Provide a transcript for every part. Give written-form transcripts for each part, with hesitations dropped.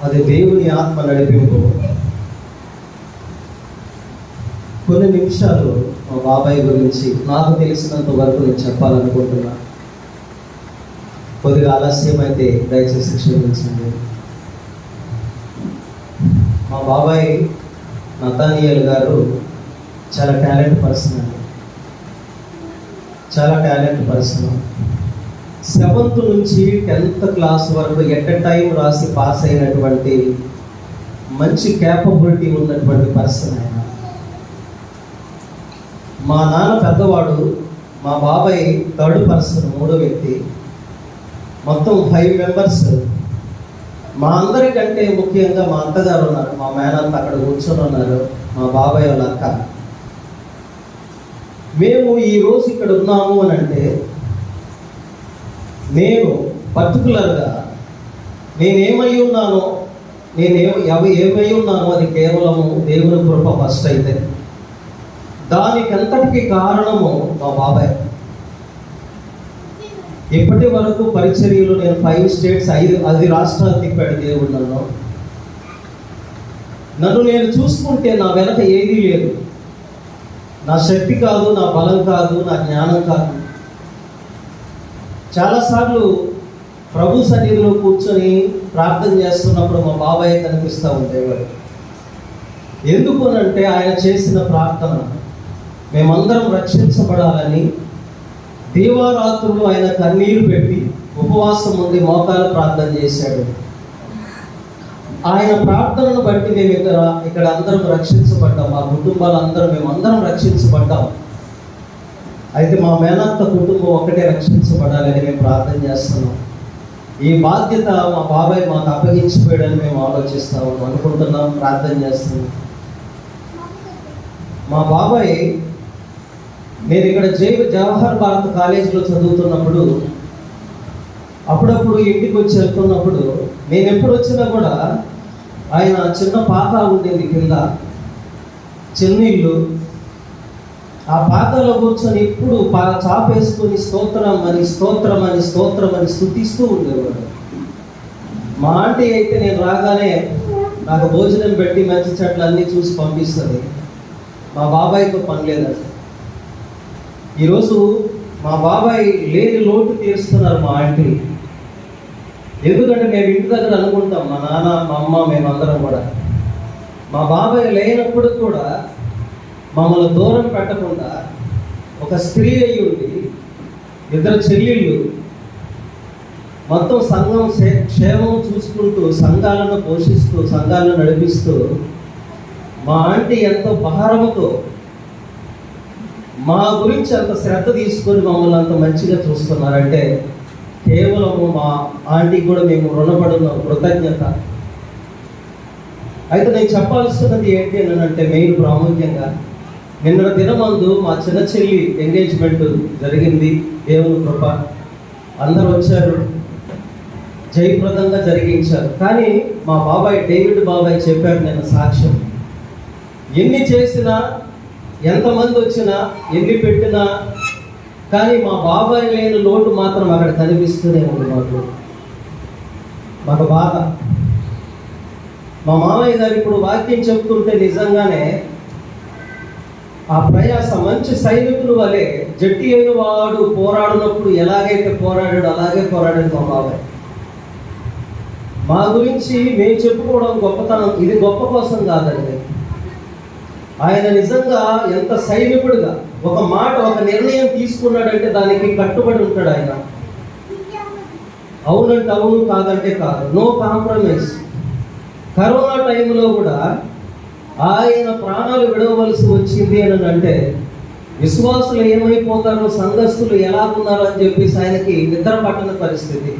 అది దేవుని ఆత్మ నడిపింపు. కొన్ని నిమిషాలు మా బాబాయ్ గురించి నాకు తెలిసినంత వరకు నేను చెప్పాలనుకుంటున్నా. కొద్దిగా ఆలస్యం అయితే దయచేసి క్షమించండి. మా బాబాయ్ నతానియల్ గారు చాలా టాలెంట్ పర్సన్ అండి, చాలా టాలెంట్ పర్సన్. 7th నుంచి 10th క్లాస్ వరకు ఎట్ ఎ టైం రాసి పాస్ అయినటువంటి మంచి క్యాపబిలిటీ ఉన్నటువంటి పర్సన్ ఆయన. మా నాన్న పెద్దవాడు, మా బాబాయ్ 3rd పర్సన్, 3వ వ్యక్తి. మొత్తం 5 మెంబర్స్. మా అందరికంటే ముఖ్యంగా మా అత్తగారు ఉన్నారు, మా మేనత్త అక్కడ కూర్చొని ఉన్నారు, మా బాబాయ్ వాళ్ళ అక్క. మేము ఈరోజు ఇక్కడ ఉన్నాము అని అంటే నేను పర్టికులర్గా నేనేమై ఉన్నానో, ఏమై ఉన్నానో అది కేవలము దేవుని కృప ఫస్ట్. అయితే దానికంతటికి కారణము మా బాబాయ్. ఇప్పటి వరకు పరిచర్యలు నేను 5 స్టేట్స్ 5 రాష్ట్రాలు తిప్పాడు దేవుడు నన్ను నేను చూసుకుంటే నా వెనక ఏదీ లేదు. నా శక్తి కాదు, నా బలం కాదు, నా జ్ఞానం కాదు. చాలాసార్లు ప్రభు సన్నిధిలో కూర్చొని ప్రార్థన చేస్తున్నప్పుడు మా బాబాయ్ కనిపిస్తూ ఉండేవాడు. ఎందుకునంటే ఆయన చేసిన ప్రార్థన మేమందరం రక్షించబడాలని దీవారాత్రులు ఆయన కన్నీరు పెట్టి ఉపవాసం ఉండి మోకాలు ప్రార్థన చేశాడు. ఆయన ప్రార్థనను బట్టి మేము ఇక్కడ అందరం రక్షించబడ్డాం. మా కుటుంబాలందరం మేమందరం రక్షించబడ్డాం. అయితే మా మేనత్త కుటుంబం ఒక్కటే రక్షించబడాలని మేము ప్రార్థన చేస్తున్నాం. ఈ బాధ్యత మా బాబాయ్ మాకు అప్పగించిపోయాడని మేము ఆలోచిస్తాము, అనుకుంటున్నాం, ప్రార్థన చేస్తున్నాం. మా బాబాయ్ నేను ఇక్కడ జవహర్ భారత్ కాలేజీలో చదువుతున్నప్పుడు అప్పుడప్పుడు ఇంటికి వచ్చి వెళ్తున్నప్పుడు నేను ఎప్పుడు వచ్చినా కూడా ఆయన చిన్న పాక ఉండేది, కింద చిన్న ఇల్లు. ఆ పాకలో కూర్చొని ఇప్పుడు చాపేసుకొని స్తోత్రం అని స్తోత్రం అని స్తోత్రం అని స్తుతిస్తూ ఉండేవాడు. మా ఆంటీ అయితే నేను రాగానే నాకు భోజనం పెట్టి మంచి చెట్లు అన్నీ చూసి పంపిస్తుంది. మా బాబాయ్తో పని లేదండి. ఈరోజు మా బాబాయ్ లేని లోటు తీరుస్తున్నారు మా ఆంటీ. ఎందుకంటే మేము ఇంటి దగ్గర అనుకుంటాం, మా నాన్న, మా అమ్మ, మేమందరం కూడా మా బాబాయ్ లేనప్పుడు కూడా మమ్మల్ని దూరం పెట్టకుండా ఒక స్త్రీ అయి ఉండి 2 చెల్లెళ్ళు మొత్తం సంఘం క్షేమం చూసుకుంటూ, సంఘాలను పోషిస్తూ, సంఘాలను నడిపిస్తూ మా ఆంటీ ఎంతో భారముతో మా గురించి అంత శ్రద్ధ తీసుకొని మమ్మల్ని అంత మంచిగా చూస్తున్నారంటే కేవలము మా ఆంటీకి కూడా మేము రుణపడున్నాం, కృతజ్ఞత. అయితే నేను చెప్పాల్సినది ఏంటి అని అంటే మెయిన్ ప్రాముఖ్యంగా నిన్న దినమందు మా చిన్న చెల్లి ఎంగేజ్మెంట్ జరిగింది. దేవుని కృప, అందరూ వచ్చారు, జయప్రదంగా జరిగించారు. కానీ మా బాబాయ్ డేవిడ్ బాబాయ్ చెప్పారు నిన్న సాక్ష్యం, ఎన్ని చేసినా, ఎంతమంది వచ్చినా, ఎన్ని పెట్టినా కానీ మా బాబాయ్ లేని లోటు మాత్రం అక్కడ కనిపిస్తూనే ఉంది. మాకు బాధ. మా మామయ్య గారు ఇప్పుడు వాక్యం చెప్తుంటే నిజంగానే ఆ ప్రయాస మంచి సైనికులు వలె జట్టి అయిన వాడు పోరాడినప్పుడు ఎలాగైతే పోరాడాడు అలాగే పోరాడాడు మా బాబాయ్. మా గురించి మేము చెప్పుకోవడం గొప్పతనం, ఇది గొప్ప కోసం కాదండి. ఆయన నిజంగా ఎంత సైనికుడుగా ఒక మాట, ఒక నిర్ణయం తీసుకున్నాడంటే దానికి కట్టుబడి ఉంటాడు ఆయన. అవునంటే అవును, కాదంటే కాదు, నో కాంప్రమైజ్. కరోనా టైంలో కూడా ఆయన ప్రాణాలు విడవలసి వచ్చింది అని అంటే విశ్వాసులు ఏమైపోతారో, సంఘస్థులు ఎలాగున్నారో అని చెప్పేసి ఆయనకి నిద్ర పట్టని పరిస్థితి.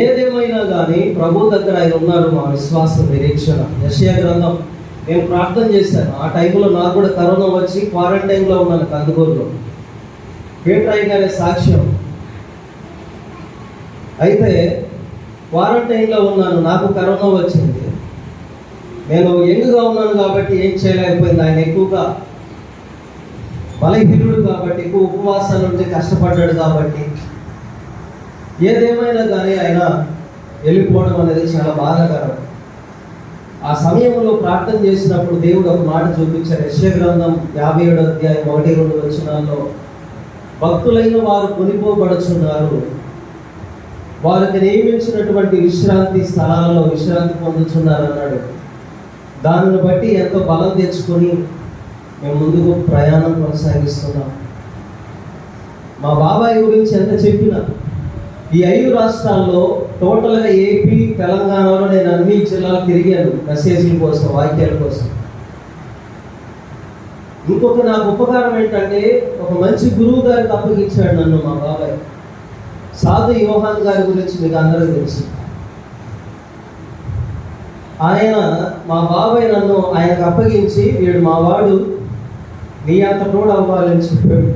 ఏదేమైనా కానీ ప్రభు దగ్గర ఆయన ఉన్నారు. మా విశ్వాస నిరీక్షణ. యెషయా గ్రంథం నేను ప్రార్థన చేశాను. ఆ టైంలో నాకు కూడా కరోనా వచ్చి క్వారంటైన్లో ఉన్నాను కందుకూరులో. పేట్రాయి గారి సాక్ష్యం. అయితే క్వారంటైన్లో ఉన్నాను, నాకు కరోనా వచ్చింది. నేను యంగ్గా ఉన్నాను కాబట్టి ఏం చేయలేకపోయింది. ఆయన ఎక్కువగా బలహీనుడు కాబట్టి, ఎక్కువ ఉపవాసాలు ఉంటే కష్టపడ్డాడు కాబట్టి. ఏదేమైనా కానీ ఆయన వెళ్ళిపోవడం అనేది చాలా బాధాకరం. ఆ సమయంలో ప్రార్థన చేసినప్పుడు దేవుడు ఒక మాట చూపించారు. యెషయా గ్రంథం 57వ అధ్యాయం 1-2 వచనాల్లో, భక్తులైన వారు కొనిపోబడుచున్నారు, వారికి నియమించినటువంటి విశ్రాంతి స్థలాలలో విశ్రాంతి పొందుతున్నారు అన్నాడు. దానిని బట్టి ఎంతో బలం తెచ్చుకొని మేము ముందుకు ప్రయాణం కొనసాగిస్తున్నాం. మా బాబాయ్ గురించి ఎంత చెప్పినా, ఈ 5 రాష్ట్రాల్లో టోటల్గా ఏపీ, తెలంగాణలో నేను అన్ని జిల్లాలు తిరిగాను మెసేజ్ల కోసం, వాక్యాల కోసం. ఇంకొక నాకు ఉపకారం ఏంటంటే, ఒక మంచి గురువు గారికి అప్పగించాడు నన్ను మా బాబాయ్. సాధు యోహాన్ గారి గురించి మీకు అందరికీ తెలుసు. ఆయన, మా బాబాయ్ నన్ను ఆయనకు అప్పగించి, వీడు మా వాడు, నీ అంత కూడా అవ్వాలని చెప్పాడు.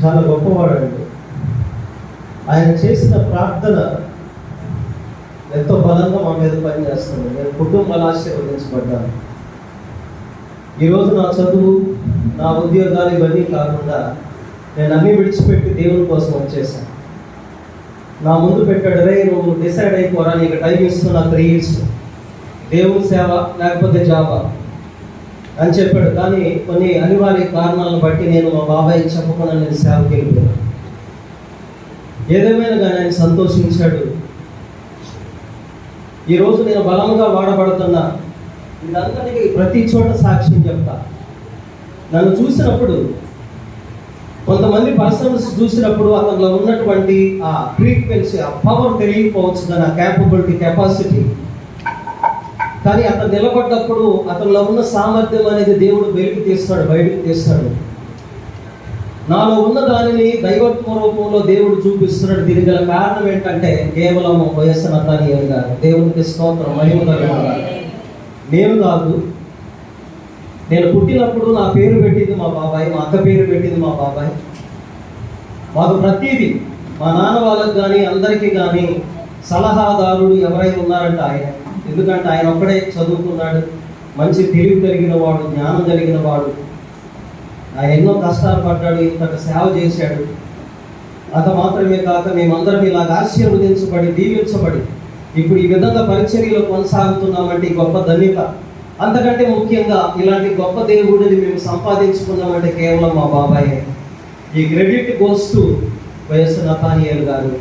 చాలా గొప్పవాడండి. ఆయన చేసిన ప్రార్థన ఎంతో బలంగా మా మీద పనిచేస్తుంది. నేను కుటుంబాలు ఆశీర్వదించబడ్డాను. ఈరోజు నా చదువు, నా ఉద్యోగాలు ఇవన్నీ కాకుండా నేను అన్నీ విడిచిపెట్టి దేవుని కోసం వచ్చేసాను. నా ముందు పెట్టాడు, రే నువ్వు డిసైడ్ అయిపోరా, నీకు టైం ఇస్తున్నా 3 years, దేవుని సేవ లేకపోతే జాబా అని చెప్పాడు. కానీ కొన్ని అనివార్య కారణాలను బట్టి నేను మా బాబాయ్కి చెప్పకుండా నేను సేవకి వెళ్ళిపోయాను. ఏదేమైనా కానీ ఆయన సంతోషించాడు. ఈరోజు నేను బలంగా వాడబడుతున్నా. ఇదంతటికి ప్రతి చోట సాక్ష్యం చెప్తా. నన్ను చూసినప్పుడు, కొంతమంది పర్సన్స్ చూసినప్పుడు అతనిలో ఉన్నటువంటి ఆ ఫ్రీక్వెన్సీ, ఆ పవర్ తెలియకపోవచ్చు, కానీ ఆ క్యాపబిలిటీ, కెపాసిటీ, కానీ అతను నిలబడ్డప్పుడు అతనిలో ఉన్న సామర్థ్యం అనేది దేవుడు వెలికి తీస్తాడు, బయటకు తీస్తాడు. నాలో ఉన్న దానిని దైవత్వ రూపంలో దేవుడు చూపిస్తున్నాడు. దీనికి గల కారణం ఏంటంటే కేవలం వైఎస్ నతానియేలు గారు. దేవునికి స్తోత్రం, మహిమ కలుగును. నేను కాదు. నేను పుట్టినప్పుడు నా పేరు పెట్టింది మా బాబాయ్, మా అక్క పేరు పెట్టింది మా బాబాయ్. మాకు ప్రతిదీ, మా నాన్న వాళ్ళకి కానీ అందరికీ కానీ సలహాదారుడు ఎవరైనా ఉన్నారంటే ఆయన. ఎందుకంటే ఆయన ఒక్కడే చదువుకున్నాడు, మంచి తెలివి కలిగిన వాడు, జ్ఞానం కలిగిన వాడు. ఆయన ఎన్నో కష్టాలు పడ్డాడు, ఇంతటి సేవ చేశాడు. అంత మాత్రమే కాక మేమందరం ఇలాగ ఆశీర్వదించబడి, దీవించబడి ఇప్పుడు ఈ విధంగా పరిచర్యలో కొనసాగుతున్నామంటే గొప్ప ధన్యత. అంతకంటే ముఖ్యంగా ఇలాంటి గొప్ప దేవుడిని మేము సంపాదించుకున్నామంటే కేవలం మా బాబాయే. ఈ credit goes to YS Nathanael గారు.